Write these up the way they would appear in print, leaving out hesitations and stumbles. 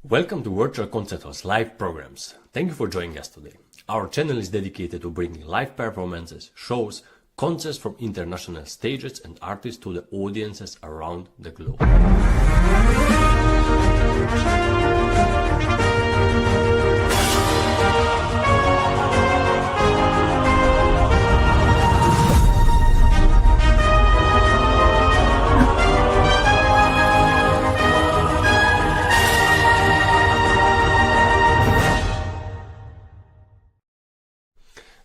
Welcome to Virtual Concert Hall's live programs. Thank you for joining us today. Our channel is dedicated to bringing live performances, shows, concerts from international stages and artists to the audiences around the globe.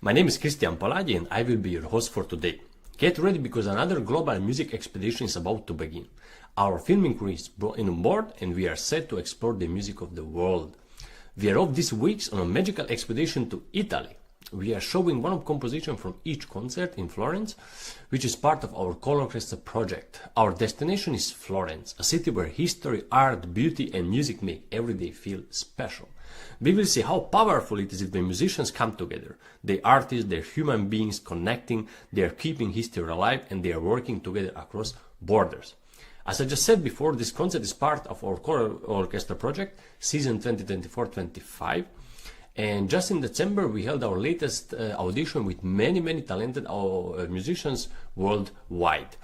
My name is Cristian Palagi and I will be your host for today. Get ready because another global music expedition is about to begin. Our filming crew is on board and we are set to explore the music of the world. We are off this week on a magical expedition to Italy. We are showing one composition from each concert in Florence, which is part of our colOrchestra project. Our destination is Florence, a city where history, art, beauty and music make every day feel special. We will see how powerful it is if the musicians come together. The artists, they're human beings connecting, they are keeping history alive and they are working together across borders. As I just said before, this concert is part of our colOrchestra project, season 2024-25. And just in December, we held our latest audition with many talented musicians worldwide.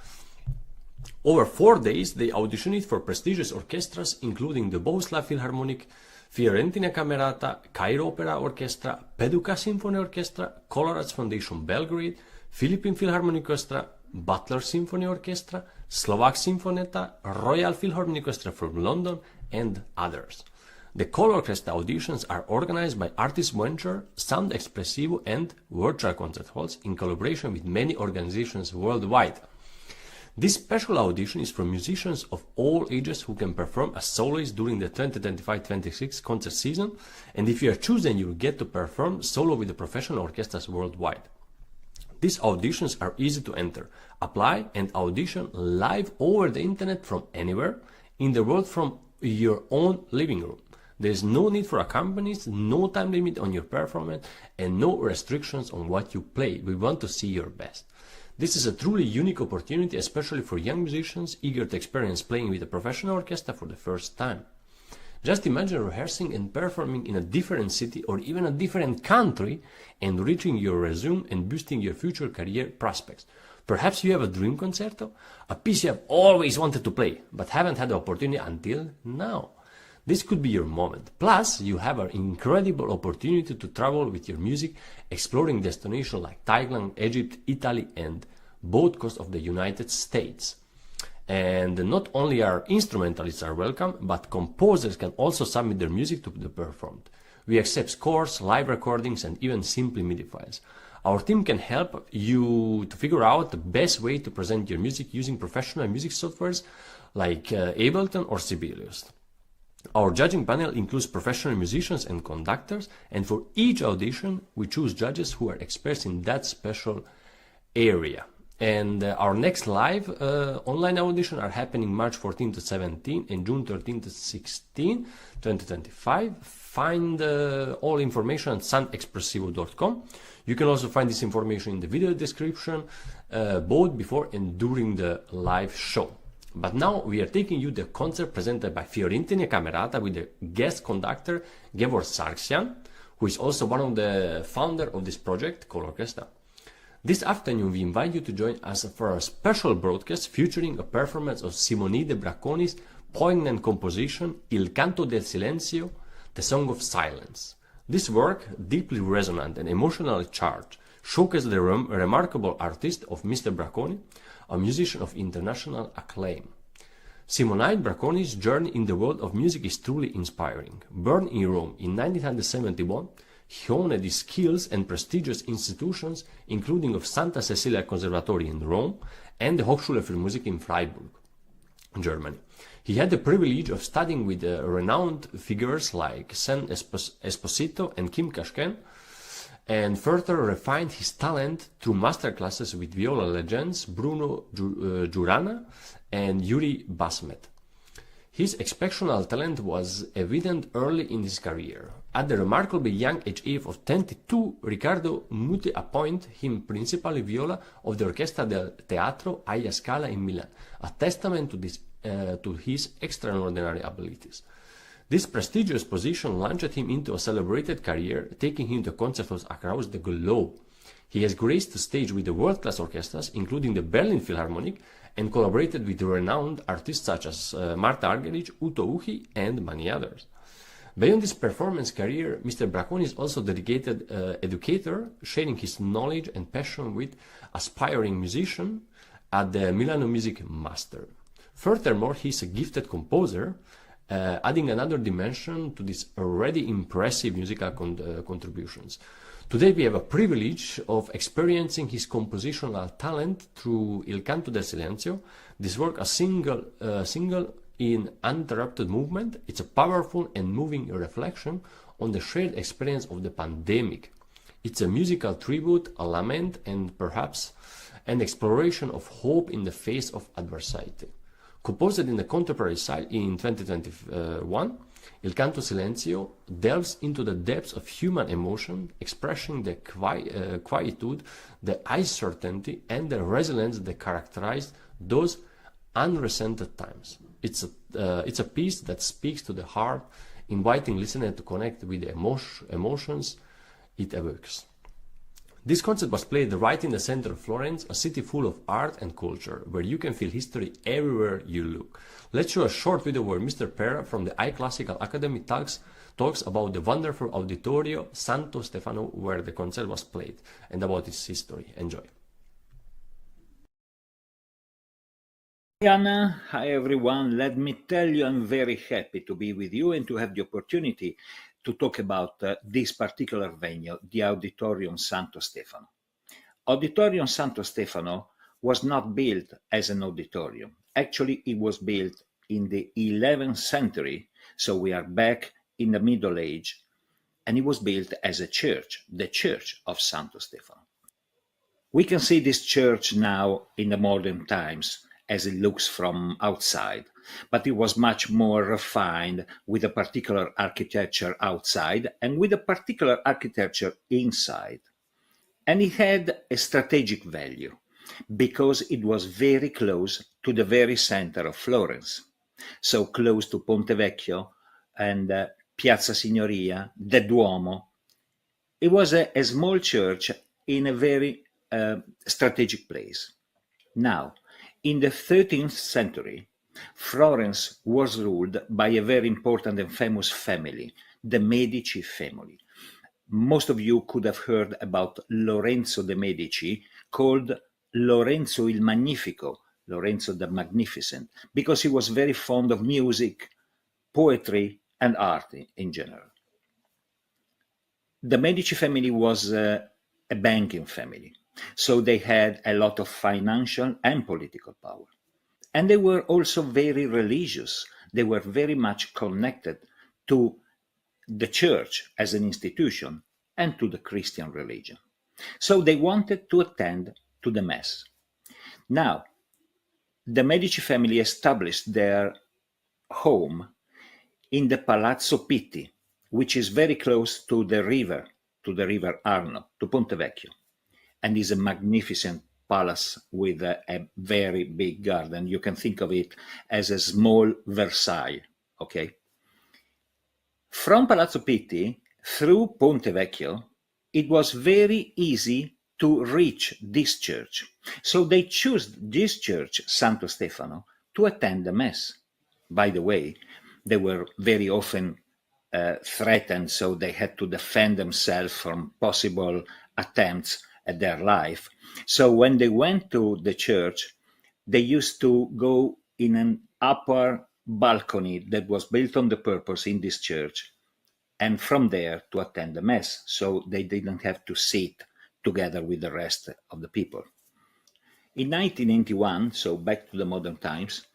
Over 4 days, they auditioned for prestigious orchestras, including the Bohuslav Philharmonic, Florentina Camerata, Cairo Opera Orchestra, Peduka Symphony Orchestra, Colorado Foundation Belgrade, Philippine Philharmonic Orchestra, Butler Symphony Orchestra, Slovak Sinfonietta, Royal Philharmonic Orchestra from London, and others. The colOrchestra auditions are organized by Artist Venture, Sound Expressivo and Virtual Concert Halls in collaboration with many organizations worldwide. This special audition is for musicians of all ages who can perform as soloists during the 2025-26 concert season, and if you are chosen, you will get to perform solo with the professional orchestras worldwide. These auditions are easy to enter, apply and audition live over the internet from anywhere in the world from your own living room. There is no need for accompanist, no time limit on your performance, and no restrictions on what you play. We want to see your best. This is a truly unique opportunity, especially for young musicians eager to experience playing with a professional orchestra for the first time. Just imagine rehearsing and performing in a different city or even a different country and reaching your resume and boosting your future career prospects. Perhaps you have a dream concerto, a piece you have always wanted to play, but haven't had the opportunity until now. This could be your moment. Plus, you have an incredible opportunity to travel with your music, exploring destinations like Thailand, Egypt, Italy, and both coasts of the United States. And not only our instrumentalists are welcome, but composers can also submit their music to be performed. We accept scores, live recordings, and even simply MIDI files. Our team can help you to figure out the best way to present your music using professional music softwares like Ableton or Sibelius. Our judging panel includes professional musicians and conductors, and for each audition, we choose judges who are experts in that special area. And our next live online audition are happening March 14 to 17 and June 13 to 16, 2025. Find all information on soundexpressivo.com. You can also find this information in the video description, both before and during the live show. But now we are taking you the concert presented by Florentina Camerata with the guest conductor Gevorg Sargsyan, who is also one of the founders of this project, colOrchestra. This afternoon we invite you to join us for a special broadcast featuring a performance of Simonide Braconi's poignant composition Il Canto del Silenzio, the Song of Silence. This work, deeply resonant and emotionally charged, showcases the remarkable artist of S.Braconi, a musician of international acclaim. Simonide Braconi's journey in the world of music is truly inspiring. Born in Rome in 1971, he honed his skills and prestigious institutions, including of Santa Cecilia Conservatory in Rome and the Hochschule für Musik in Freiburg, Germany. He had the privilege of studying with renowned figures like Sen Esposito and Kim Kashken, and further refined his talent through masterclasses with viola legends Bruno Giurana and Yuri Basmet. His exceptional talent was evident early in his career. At the remarkably young age of 22, Riccardo Muti appointed him principal viola of the Orchestra del Teatro alla Scala in Milan, a testament to his extraordinary abilities. This prestigious position launched him into a celebrated career, taking him to concert halls across the globe. He has graced the stage with the world-class orchestras, including the Berlin Philharmonic, and collaborated with renowned artists such as Marta Argerich, Uto Uchi, and many others. Beyond his performance career, Mr. Braconi is also a dedicated educator, sharing his knowledge and passion with aspiring musicians at the Milano Music Master. Furthermore, he is a gifted composer, adding another dimension to these already impressive musical contributions. Today we have a privilege of experiencing his compositional talent through Il Canto del Silenzio. This work, a single in uninterrupted movement, it's a powerful and moving reflection on the shared experience of the pandemic. It's a musical tribute, a lament, and perhaps an exploration of hope in the face of adversity. Composed in the contemporary style in 2021, Il Canto Silenzio delves into the depths of human emotion, expressing the quietude, the uncertainty, and the resilience that characterize those unresented times. It's a piece that speaks to the heart, inviting listeners to connect with the emotions it evokes. This concert was played right in the center of Florence, a city full of art and culture, where you can feel history everywhere you look. Let's show a short video where Mr. Pera from the iClassical Academy talks about the wonderful Auditorio Santo Stefano where the concert was played and about its history. Enjoy. Anna, hi everyone. Let me tell you, I'm very happy to be with you and to have the opportunity to talk about this particular venue, the Auditorium Santo Stefano. Auditorium Santo Stefano was not built as an auditorium. Actually, it was built in the 11th century, so we are back in the Middle Age, and it was built as a church, the Church of Santo Stefano. We can see this church now in the modern times as it looks from outside, but it was much more refined with a particular architecture outside and with a particular architecture inside. And it had a strategic value because it was very close to the very center of Florence, so close to Ponte Vecchio and Piazza Signoria, the Duomo. It was a small church in a very strategic place. Now, in the 13th century, Florence was ruled by a very important and famous family, the Medici family. Most of you could have heard about Lorenzo de' Medici, called Lorenzo il Magnifico, Lorenzo the Magnificent, because he was very fond of music, poetry, and art in general. The Medici family was a banking family, so they had a lot of financial and political power. And they were also very religious. They were very much connected to the church as an institution and to the Christian religion. So they wanted to attend to the Mass. Now, the Medici family established their home in the Palazzo Pitti, which is very close to the river Arno, to Ponte Vecchio, and is a magnificent palace with a very big garden. You can think of it as a small Versailles, okay? From Palazzo Pitti through Ponte Vecchio, it was very easy to reach this church. So they chose this church, Santo Stefano, to attend the Mass. By the way, they were very often threatened, so they had to defend themselves from possible attempts at their life. So when they went to the church, they used to go in an upper balcony that was built on the purpose in this church, and from there to attend the Mass, so they didn't have to sit together with the rest of the people. In 1981, so back to the modern times,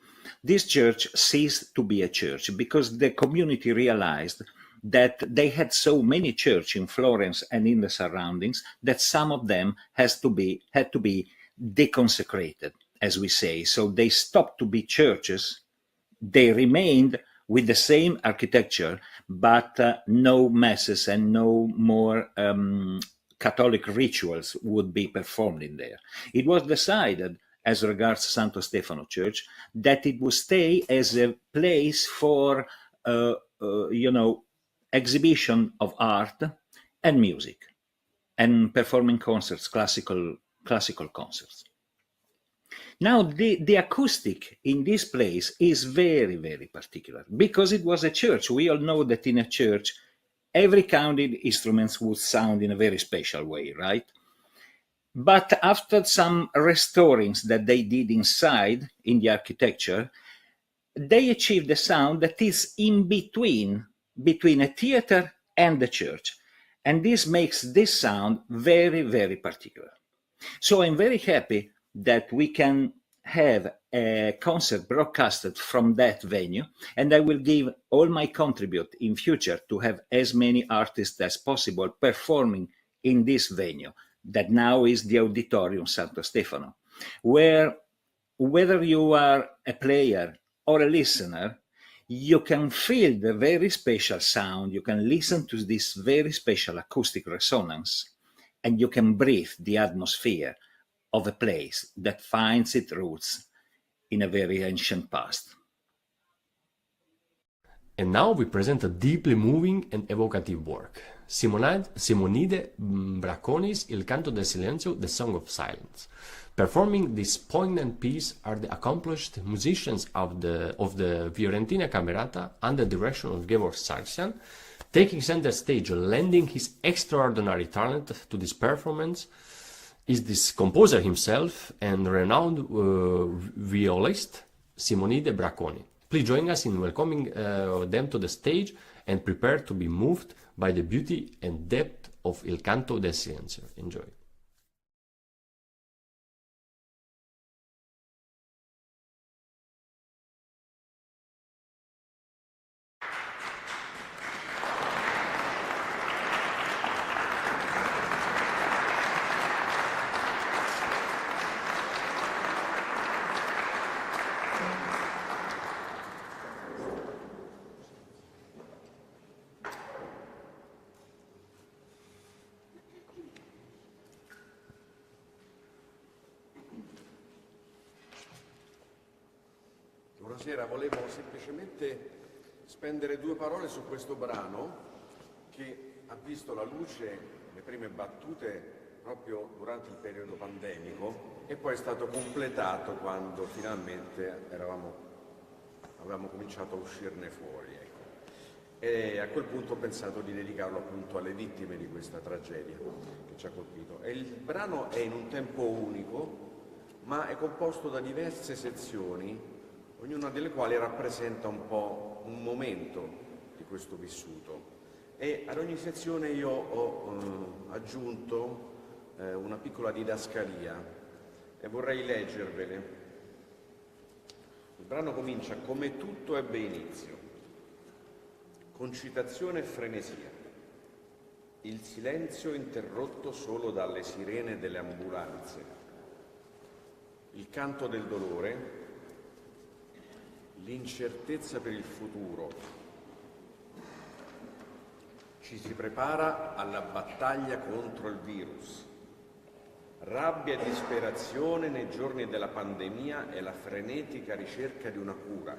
this church ceased to be a church because the community realized that they had so many churches in Florence and in the surroundings that some of them had to be deconsecrated, as we say. So they stopped to be churches. They remained with the same architecture, but no masses and no more Catholic rituals would be performed in there. It was decided, as regards Santo Stefano Church, that it would stay as a place for exhibition of art and music and performing concerts, classical concerts. Now, the acoustic in this place is very, very particular because it was a church. We all know that in a church, every counted instruments would sound in a very special way, right? But after some restorings that they did inside in the architecture, they achieved a sound that is in between a theater and the church. And this makes this sound very, very particular. So I'm very happy that we can have a concert broadcasted from that venue, and I will give all my contribute in future to have as many artists as possible performing in this venue that now is the Auditorium Santo Stefano, where whether you are a player or a listener, you can feel the very special sound, you can listen to this very special acoustic resonance, and you can breathe the atmosphere of a place that finds its roots in a very ancient past. And now we present a deeply moving and evocative work. Simonide Braconi's Il Canto del Silenzio, The Song of Silence. Performing this poignant piece are the accomplished musicians of the Florentina Camerata under the direction of Gevorg Sargsyan, taking center stage, lending his extraordinary talent to this performance is this composer himself and renowned violist Simonide Braconi. Please join us in welcoming them to the stage and prepare to be moved by the beauty and depth of Il Canto del Silenzio. Enjoy. Buonasera, volevo semplicemente spendere due parole su questo brano che ha visto la luce, le prime battute proprio durante il periodo pandemico e poi è stato completato quando finalmente avevamo cominciato a uscirne fuori. Ecco. E a quel punto ho pensato di dedicarlo appunto alle vittime di questa tragedia che ci ha colpito. E il brano è in un tempo unico, ma è composto da diverse sezioni, ognuna delle quali rappresenta un po' un momento di questo vissuto. E ad ogni sezione io ho aggiunto una piccola didascalia e vorrei leggervele. Il brano comincia: come tutto ebbe inizio, concitazione e frenesia, il silenzio interrotto solo dalle sirene delle ambulanze, il canto del dolore, l'incertezza per il futuro. Ci si prepara alla battaglia contro il virus. Rabbia e disperazione nei giorni della pandemia e la frenetica ricerca di una cura.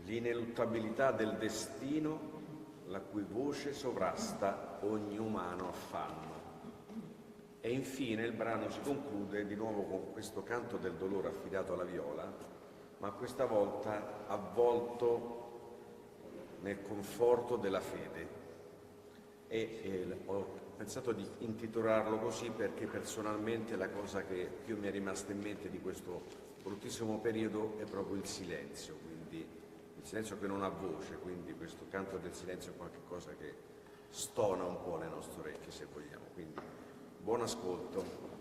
L'ineluttabilità del destino, la cui voce sovrasta ogni umano affanno. E infine il brano si conclude di nuovo con questo canto del dolore affidato alla Viola, ma questa volta avvolto nel conforto della fede. Ho pensato di intitolarlo così perché personalmente la cosa che più mi è rimasta in mente di questo bruttissimo periodo è proprio il silenzio, quindi il silenzio che non ha voce, quindi questo canto del silenzio è qualcosa che stona un po' le nostre orecchie, se vogliamo. Quindi, buon ascolto.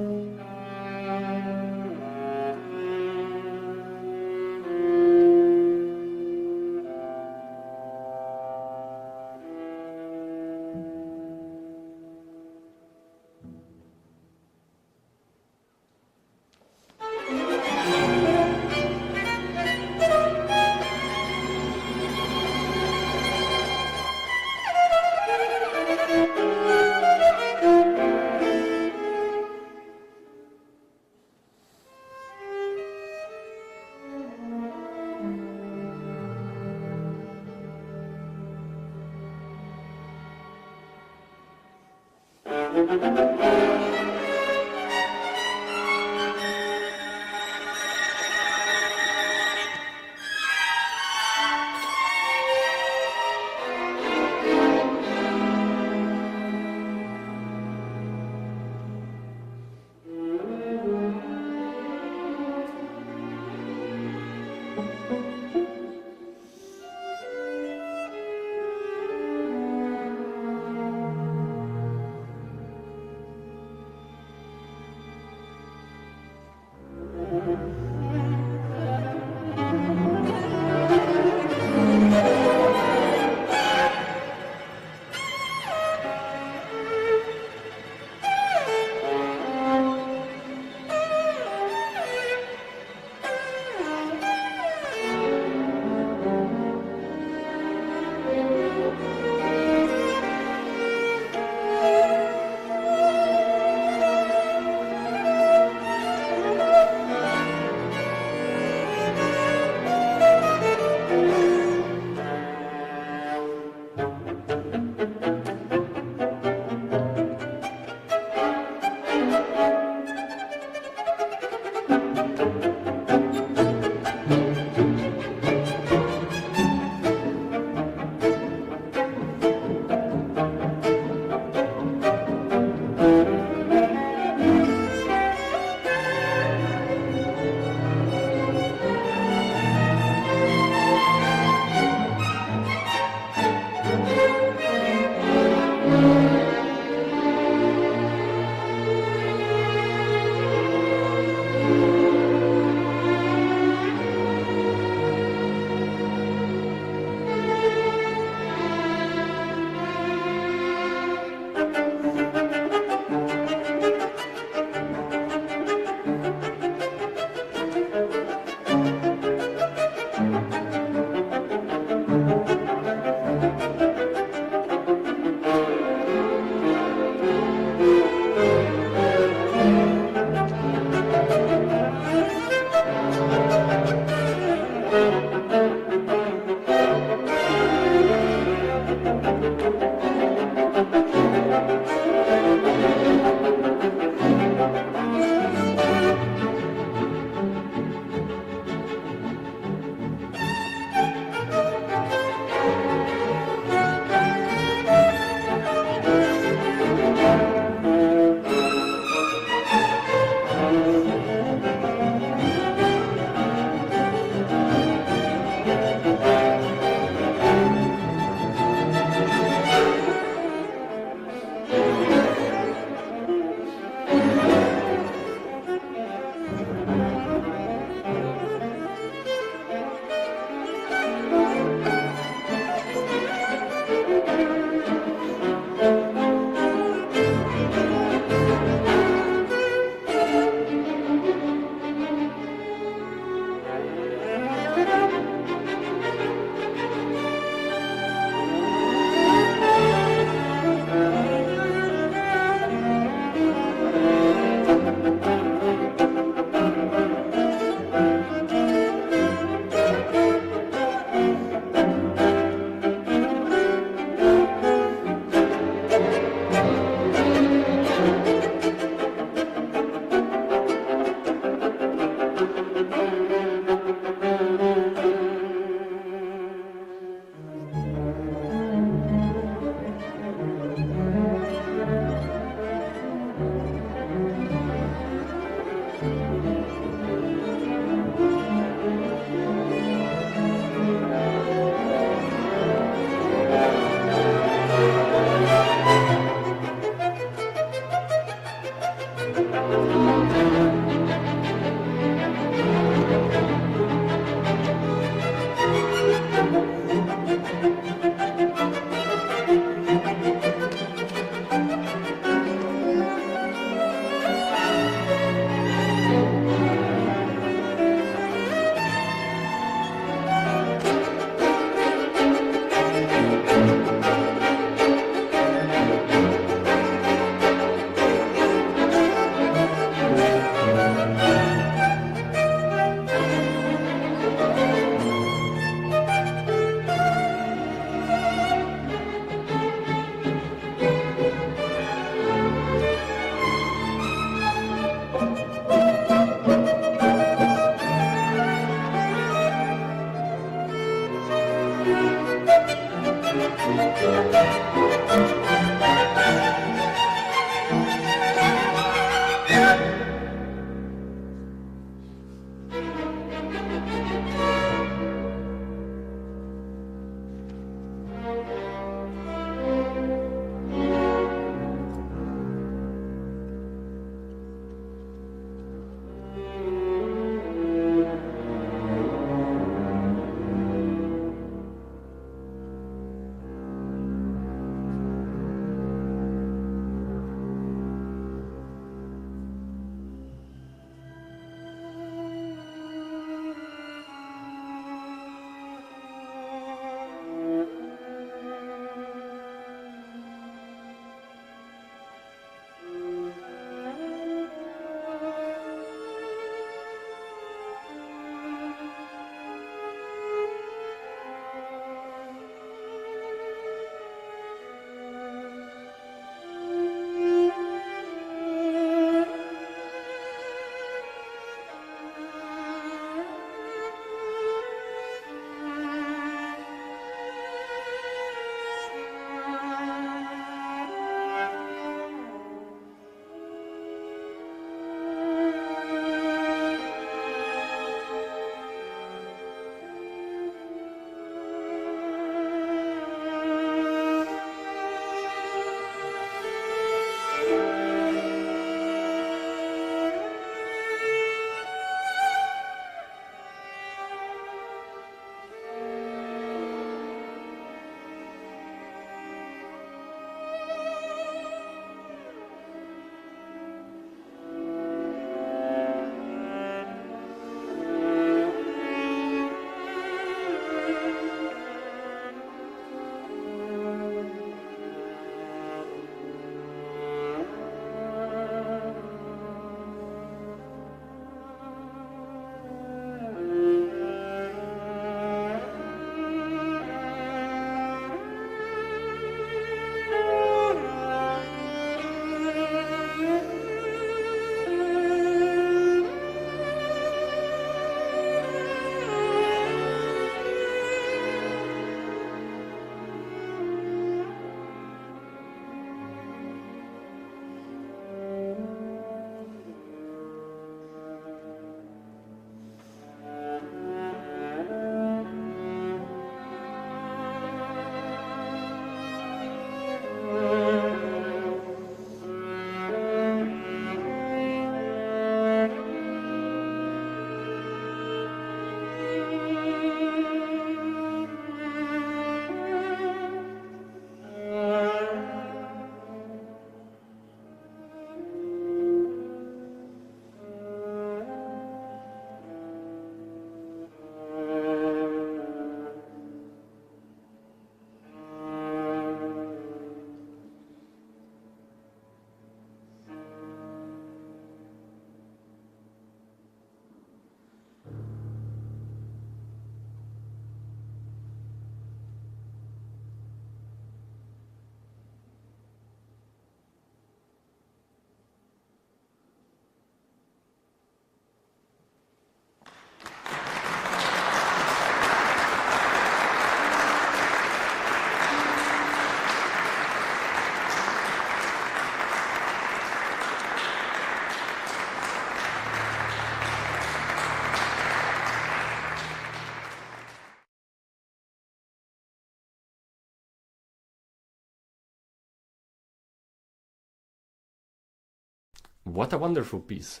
what a wonderful piece.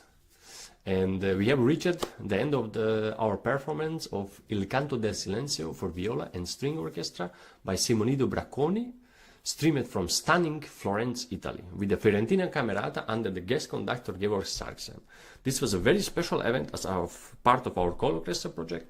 And we have reached the end of our performance of Il Canto del Silenzio for viola and string orchestra by Simonide Braconi, streamed from stunning Florence, Italy, with the Florentina Camerata under the guest conductor Gevorg Sargsyan. This was a very special event as part of our colOrchestra project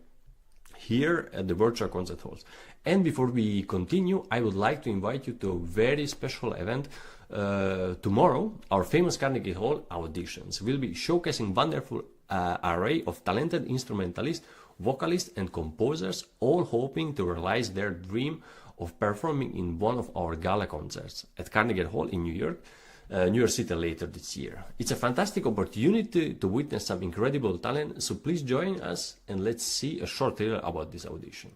here at the virtual concert halls. And before we continue, I would like to invite you to a very special event. Tomorrow, our famous Carnegie Hall auditions will be showcasing wonderful array of talented instrumentalists, vocalists and composers, all hoping to realize their dream of performing in one of our gala concerts at Carnegie Hall in New York City later this year. It's a fantastic opportunity to witness some incredible talent, so please join us and let's see a short trailer about this audition.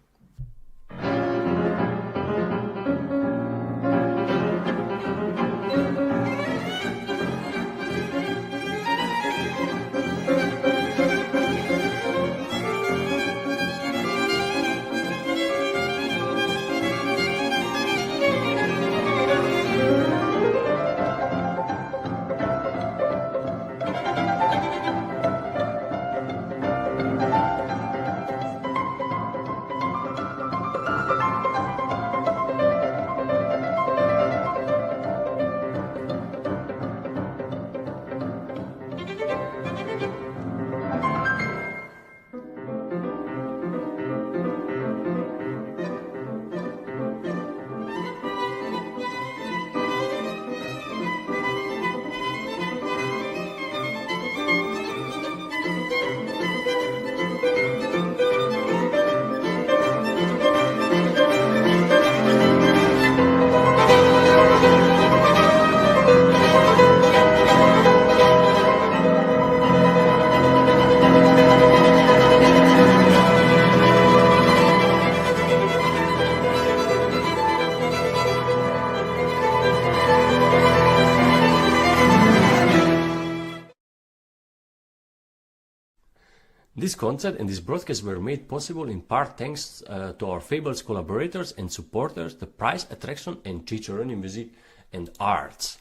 This concert and this broadcast were made possible in part thanks to our fabulous collaborators and supporters, the Prize Attraction and Cicerone Music and Arts.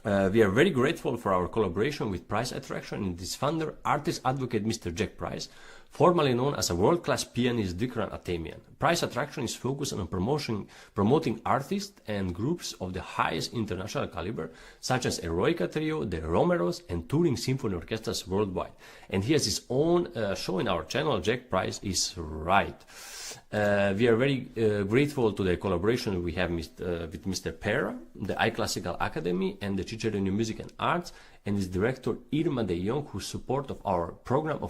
We are very grateful for our collaboration with Prize Attraction and its founder, artist advocate Mr. Jack Price, formerly known as a world-class pianist Dikran Atemian. Prize Attraction is focused on promoting artists and groups of the highest international caliber, such as Eroica Trio, the Romeros, and touring symphony orchestras worldwide. And he has his own show in our channel, Jack Price is Right. We are very grateful to the collaboration we have with Mr. Pera, the iClassical Academy, and the Cicerone Music and Arts, and its director Irma de Jong, whose support of our program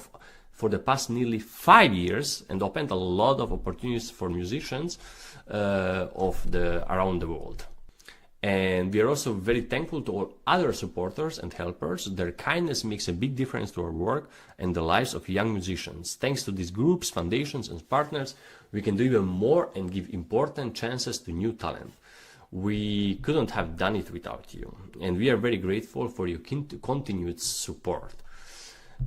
for the past nearly 5 years and opened a lot of opportunities for musicians around the world. And we are also very thankful to all other supporters and helpers. Their kindness makes a big difference to our work and the lives of young musicians. Thanks to these groups, foundations and partners, we can do even more and give important chances to new talent. We couldn't have done it without you, and we are very grateful for your continued support.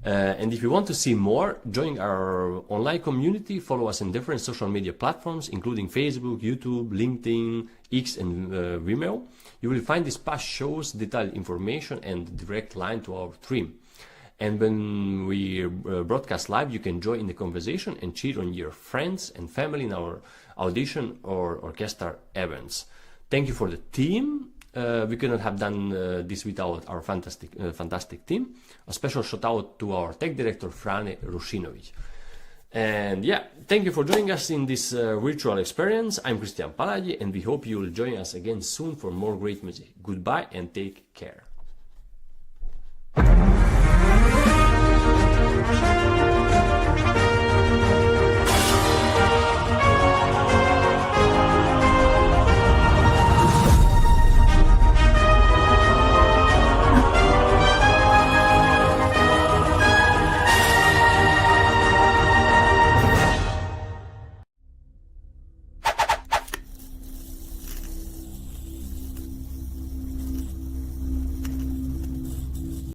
And if you want to see more, join our online community, follow us in different social media platforms, including Facebook, YouTube, LinkedIn, X, and Vimeo. You will find these past shows, detailed information, and direct line to our stream. And when we broadcast live, you can join in the conversation and cheer on your friends and family in our audition or orchestra events. Thank you for the team. We couldn't have done this without our fantastic team. A special shout out to our tech director, Frane Rushinovic. And yeah, thank you for joining us in this virtual experience. I'm Cristian Palagi, and we hope you will join us again soon for more great music. Goodbye and take care.